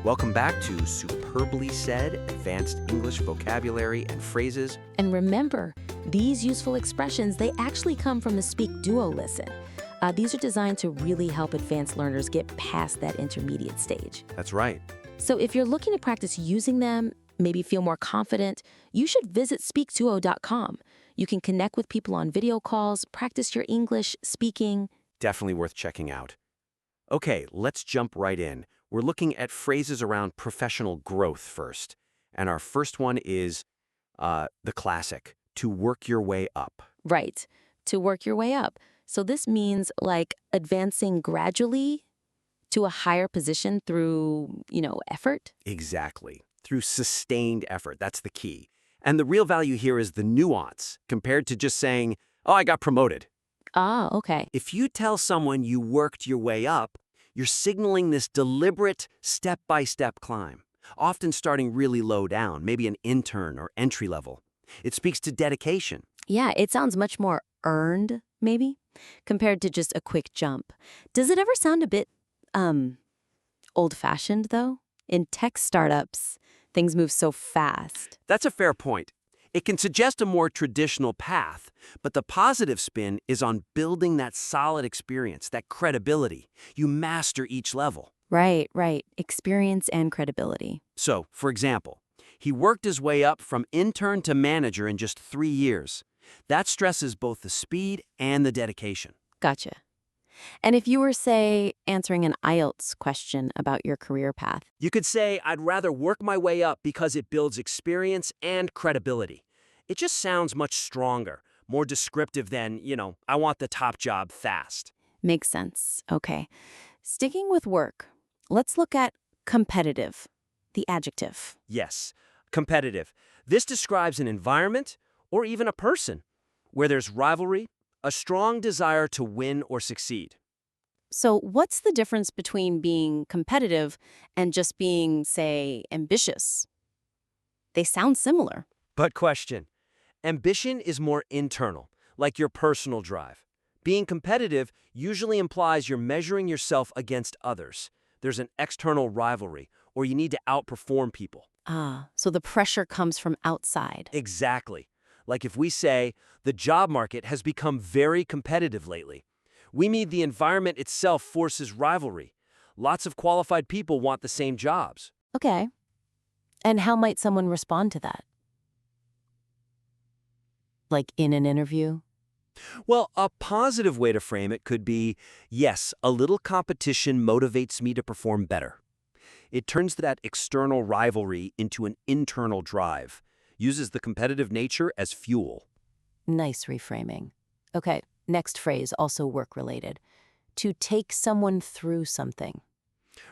Welcome back to Superbly Said, Advanced English Vocabulary and Phrases. And remember, these useful expressions, they actually come from the SpeakDuo lesson. These are designed to really help advanced learners get past that intermediate stage. That's right. So if you're looking to practice using them, maybe feel more confident, you should visit SpeakDuo.com. You can connect with people on video calls, practice your English speaking. Definitely worth checking out. Okay, let's jump right in. We're looking at phrases around professional growth first. And our first one is the classic, to work your way up. Right, to work your way up. So this means like advancing gradually to a higher position through, effort. Exactly. Through sustained effort. That's the key. And the real value here is the nuance compared to just saying, oh, I got promoted. Ah, okay. If you tell someone you worked your way up, you're signaling this deliberate step-by-step climb, often starting really low down, maybe an intern or entry level. It speaks to dedication. Yeah, it sounds much more earned, maybe, compared to just a quick jump. Does it ever sound a bit, old-fashioned, though? In tech startups, things move so fast. That's a fair point. It can suggest a more traditional path, but the positive spin is on building that solid experience, that credibility. You master each level. Right. Experience and credibility. So, for example, he worked his way up from intern to manager in just 3 years. That stresses both the speed and the dedication. Gotcha. And if you were, say, answering an IELTS question about your career path, You could say, I'd rather work my way up because it builds experience and credibility. It just sounds much stronger, more descriptive than, I want the top job fast. makes sense. Okay. Sticking with work, let's look at competitive, the adjective. Yes, competitive. This describes an environment or even a person where there's rivalry, a strong desire to win or succeed. So what's the difference between being competitive and just being, say, ambitious? They sound similar. But question, ambition is more internal, like your personal drive. Being competitive usually implies you're measuring yourself against others. There's an external rivalry, or you need to outperform people. Ah, so the pressure comes from outside. Exactly. Like if we say, the job market has become very competitive lately. We mean the environment itself forces rivalry. Lots of qualified people want the same jobs. Okay. And how might someone respond to that? Like in an interview? Well, a positive way to frame it could be, yes, a little competition motivates me to perform better. It turns that external rivalry into an internal drive, uses the competitive nature as fuel. Nice reframing. Okay, next phrase, also work-related. To take someone through something.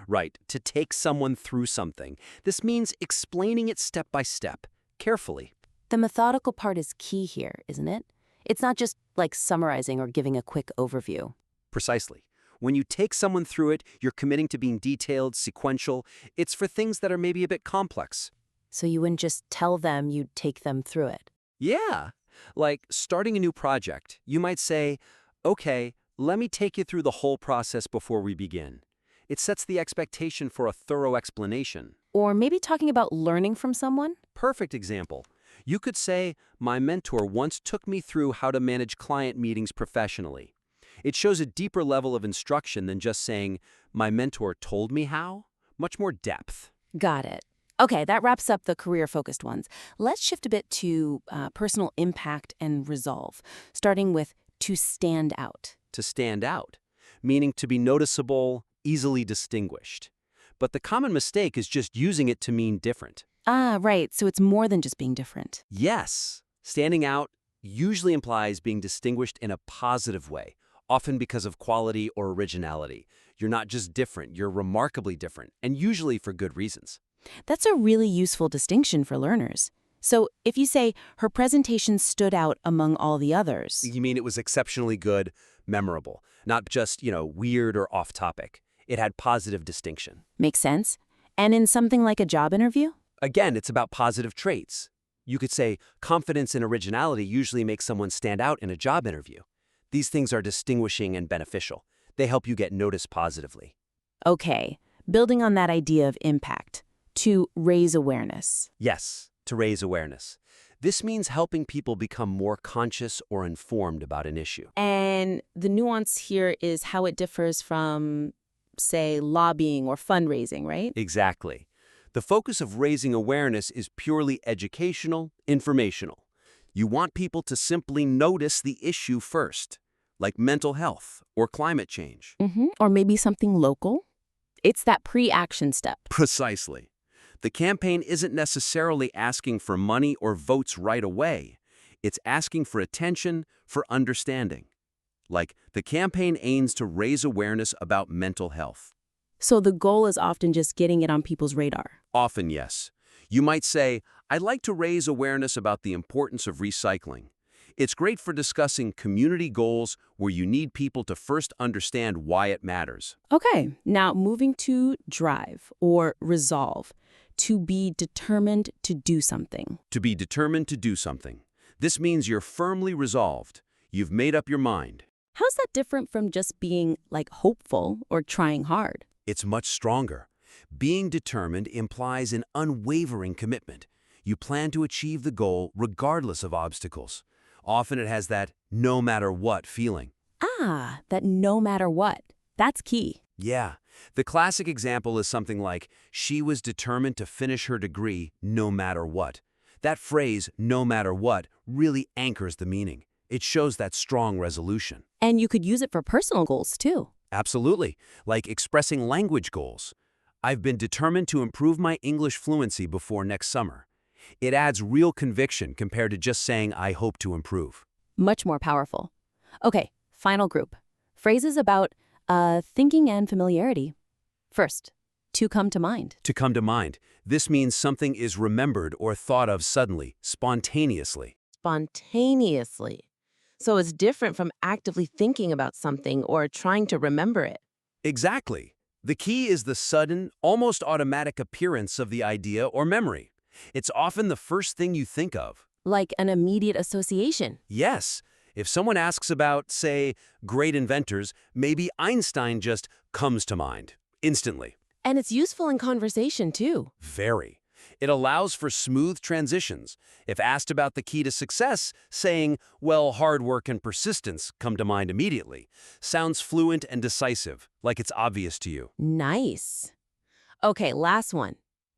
Right, to take someone through something. This means explaining it step by step, carefully. The methodical part is key here, isn't it? It's not just like summarizing or giving a quick overview. Precisely. When you take someone through it, you're committing to being detailed, sequential. It's for things that are maybe a bit complex. So you wouldn't just tell them you'd take them through it. Yeah. Like starting a new project, you might say, okay, let me take you through the whole process before we begin. It sets the expectation for a thorough explanation. Or maybe talking about learning from someone? Perfect example. You could say, my mentor once took me through how to manage client meetings professionally. It shows a deeper level of instruction than just saying, my mentor told me how. Much more depth. Got it. Okay, that wraps up the career-focused ones. Let's shift a bit to personal impact and resolve, starting with to stand out. To stand out, meaning to be noticeable, easily distinguished. But the common mistake is just using it to mean different. Ah, right. So it's more than just being different. Yes, standing out usually implies being distinguished in a positive way, often because of quality or originality. You're not just different, you're remarkably different, and usually for good reasons. That's a really useful distinction for learners. So if you say, her presentation stood out among all the others. You mean it was exceptionally good, memorable, not just, weird or off topic. It had positive distinction. Makes sense. And in something like a job interview? Again, it's about positive traits. You could say confidence and originality usually make someone stand out in a job interview. These things are distinguishing and beneficial. They help you get noticed positively. Okay, building on that idea of impact, to raise awareness. Yes, to raise awareness. This means helping people become more conscious or informed about an issue. And the nuance here is how it differs from, say, lobbying or fundraising, right? Exactly. The focus of raising awareness is purely educational, informational. You want people to simply notice the issue first, like mental health or climate change. Or maybe something local. It's that pre-action step. Precisely. The campaign isn't necessarily asking for money or votes right away. It's asking for attention, for understanding. Like, the campaign aims to raise awareness about mental health. So the goal is often just getting it on people's radar. Often, yes. You might say, I'd like to raise awareness about the importance of recycling. It's great for discussing community goals where you need people to first understand why it matters. Okay, now moving to drive or resolve, to be determined to do something. To be determined to do something. This means you're firmly resolved. You've made up your mind. How's that different from just being, like, hopeful or trying hard? It's much stronger. Being determined implies an unwavering commitment. You plan to achieve the goal regardless of obstacles. Often it has that no matter what feeling. Ah, that no matter what. That's key. Yeah. The classic example is something like, she was determined to finish her degree no matter what. That phrase, no matter what, really anchors the meaning. It shows that strong resolution. And you could use it for personal goals, too. Absolutely. Like expressing language goals. I've been determined to improve my English fluency before next summer. It adds real conviction compared to just saying, I hope to improve. Much more powerful. Okay, final group. Phrases about thinking and familiarity. First, to come to mind. To come to mind. This means something is remembered or thought of suddenly, spontaneously. Spontaneously. So it's different from actively thinking about something or trying to remember it. Exactly. The key is the sudden, almost automatic appearance of the idea or memory. It's often the first thing you think of. Like an immediate association. Yes. If someone asks about, say, great inventors, maybe Einstein just comes to mind, instantly. And it's useful in conversation, too. Very. It allows for smooth transitions. If asked about the key to success, saying, well, hard work and persistence come to mind immediately, sounds fluent and decisive, like it's obvious to you. Nice. Okay, last one.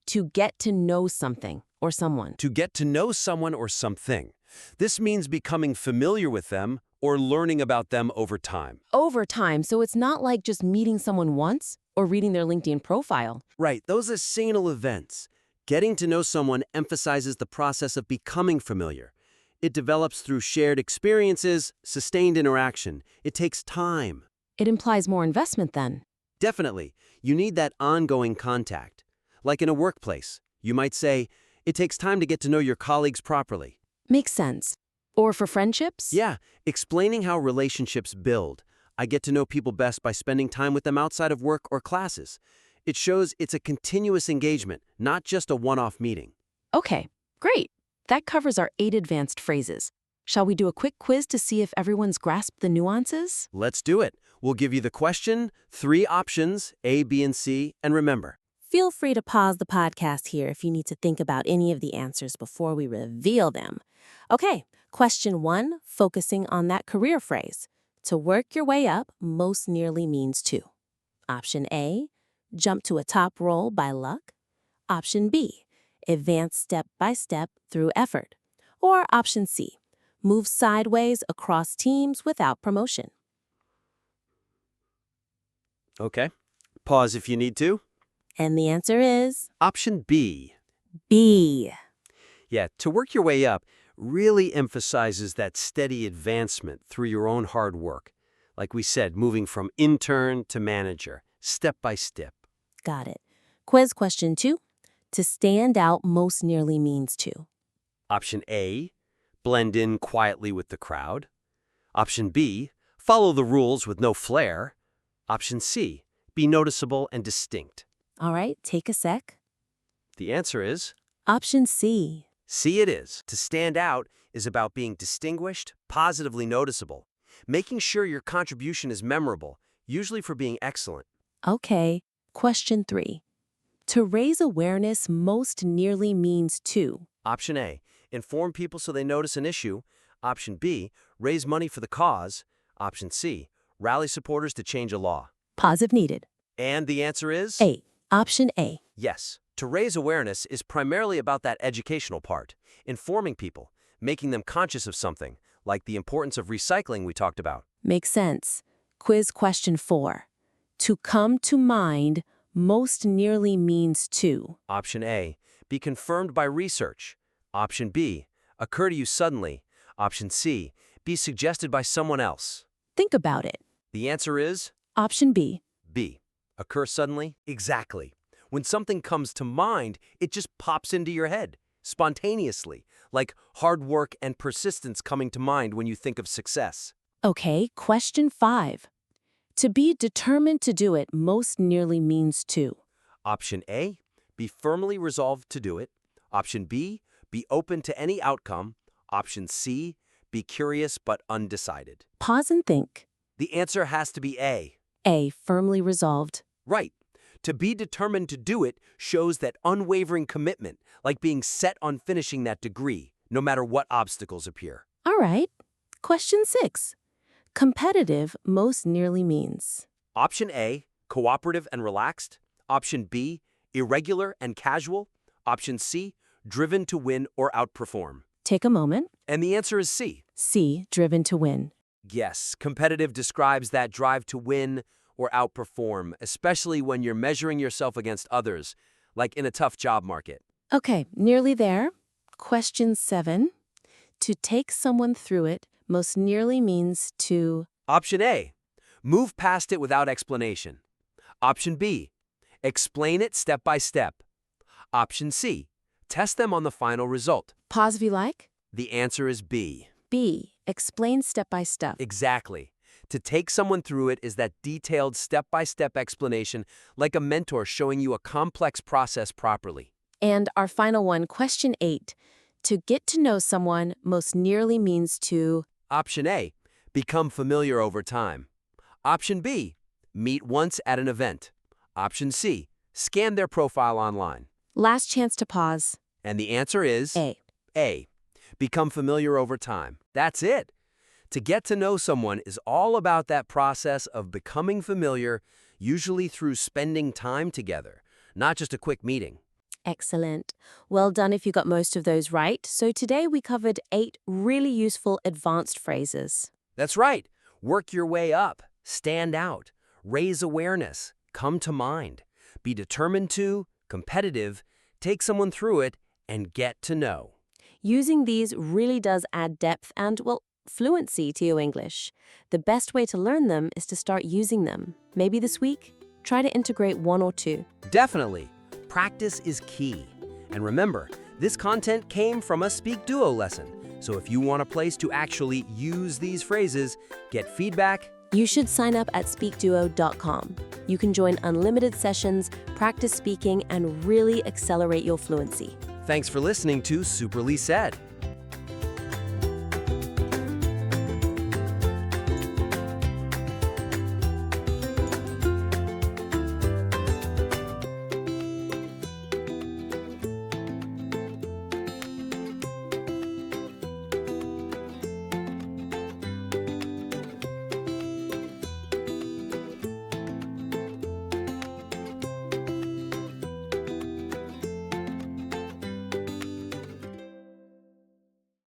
To get to know something or someone. To get to know someone or something. This means becoming familiar with them or learning about them over time. Over time, so it's not like just meeting someone once or reading their LinkedIn profile. Right, those are signal events. Getting to know someone emphasizes the process of becoming familiar. It develops through shared experiences, sustained interaction. It takes time. It implies more investment then. Definitely, you need that ongoing contact. Like in a workplace, you might say, it takes time to get to know your colleagues properly. Makes sense. Or for friendships? Yeah, explaining how relationships build. I get to know people best by spending time with them outside of work or classes. It shows it's a continuous engagement, not just a one-off meeting. Okay, great. That covers our 8 advanced phrases. Shall we do a quick quiz to see if everyone's grasped the nuances? Let's do it. We'll give you the question, 3 options, A, B, and C, and remember. Feel free to pause the podcast here if you need to think about any of the answers before we reveal them. Okay, question 1, focusing on that career phrase. To work your way up most nearly means to. Option A, jump to a top role by luck. Option B, advance step by step through effort. Or option C, move sideways across teams without promotion. Okay. Pause if you need to. And the answer is Option B. B. Yeah, to work your way up really emphasizes that steady advancement through your own hard work. Like we said, moving from intern to manager, step by step. Got it. Quiz question 2. To stand out most nearly means to. Option A, blend in quietly with the crowd. Option B, follow the rules with no flair. Option C, be noticeable and distinct. All right, take a sec. The answer is Option C. C it is. To stand out is about being distinguished, positively noticeable, making sure your contribution is memorable, usually for being excellent. Okay, Question 3. To raise awareness most nearly means to. Option A, inform people so they notice an issue. Option B, raise money for the cause. Option C, rally supporters to change a law. Pause if needed. And the answer is? A. Option A. Yes. To raise awareness is primarily about that educational part, informing people, making them conscious of something, like the importance of recycling we talked about. Makes sense. Quiz question 4. To come to mind most nearly means to. Option A, be confirmed by research. Option B, occur to you suddenly. Option C, be suggested by someone else. Think about it. The answer is Option B. B, occur suddenly. Exactly. When something comes to mind, it just pops into your head, spontaneously, like hard work and persistence coming to mind when you think of success. Okay, question 5. To be determined to do it most nearly means to. Option A, be firmly resolved to do it. Option B, be open to any outcome. Option C, be curious but undecided. Pause and think. The answer has to be A. A. Firmly resolved. Right. To be determined to do it shows that unwavering commitment, like being set on finishing that degree, no matter what obstacles appear. All right. Question 6. Competitive most nearly means. Option A, cooperative and relaxed. Option B, irregular and casual. Option C, driven to win or outperform. Take a moment. And the answer is C. C. Driven to win. Yes, competitive describes that drive to win or outperform, especially when you're measuring yourself against others, like in a tough job market. Okay, nearly there. Question 7. To take someone through it most nearly means to. Option A, move past it without explanation. Option B, explain it step by step. Option C, test them on the final result. Pause if you like. The answer is B. B. Explain step by step. Exactly. To take someone through it is that detailed step-by-step explanation, like a mentor showing you a complex process properly. And our final one, question 8. To get to know someone most nearly means to. Option A, become familiar over time. Option B, meet once at an event. Option C, scan their profile online. Last chance to pause. And the answer is A. A, become familiar over time. That's it. To get to know someone is all about that process of becoming familiar, usually through spending time together, not just a quick meeting. Excellent. Well done if you got most of those right. So today we covered 8 really useful advanced phrases. That's right. Work your way up, stand out, raise awareness, come to mind, be determined to, competitive, take someone through it, and get to know. Using these really does add depth and, well, fluency to your English. The best way to learn them is to start using them. Maybe this week, try to integrate 1 or 2. Definitely. Practice is key. And remember, this content came from a SpeakDuo lesson. So if you want a place to actually use these phrases, get feedback. You should sign up at SpeakDuo.com. You can join unlimited sessions, practice speaking, and really accelerate your fluency. Thanks for listening to Superly Said.